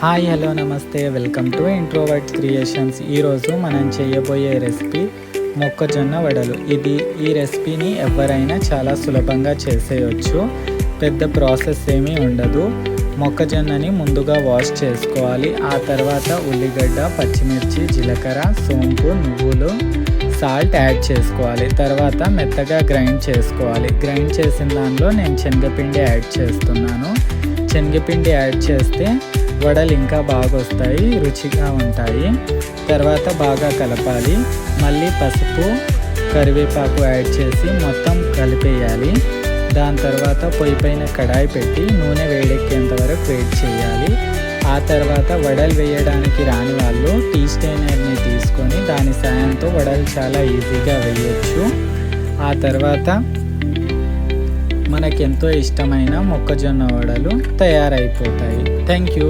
Hi hello నమస్తే, welcome to introvert creations. ఈరోజు మనం చేయబోయే రెసిపీ మొక్కజొన్న వడలు. ఈ రెసిపీని ఎవరైనా చాలా సులభంగా చేసేయచ్చు. పెద్ద ప్రాసెస్ ఏమీ ఉండదు. మొక్కజొన్నని ముందుగా వాష్ చేసుకోవాలి. ఆ తర్వాత ఉల్లిగడ్డ, పచ్చిమిర్చి, జీలకర్ర, సోంపు, నువ్వులు, సాల్ట్ యాడ్ చేసుకోవాలి. తర్వాత మెత్తగా గ్రైండ్ చేసుకోవాలి. గ్రైండ్ చేసిన దానిలో నేను శనగపిండి యాడ్ చేస్తున్నాను. శనగపిండి యాడ్ చేస్తే వడలు ఇంకా బాగా వస్తాయి, రుచిగా ఉంటాయి. తర్వాత బాగా కలపాలి. మళ్ళీ పసుపు, కరివేపాకు యాడ్ చేసి మొత్తం కలిపేయాలి. దాని తర్వాత పొయ్యి పైన కడాయి పెట్టి నూనె వేడెక్కేంత వరకు వెయిట్ చేయాలి. ఆ తర్వాత వడలు వేయడానికి రాని వాళ్ళు టీ స్టైనర్ని తీసుకొని దాని సాయంతో వడలు చాలా ఈజీగా వేయచ్చు. ఆ తర్వాత మనకెంతో ఇష్టమైన మొక్కజొన్న వడలు తయారైపోతాయి. Thank you.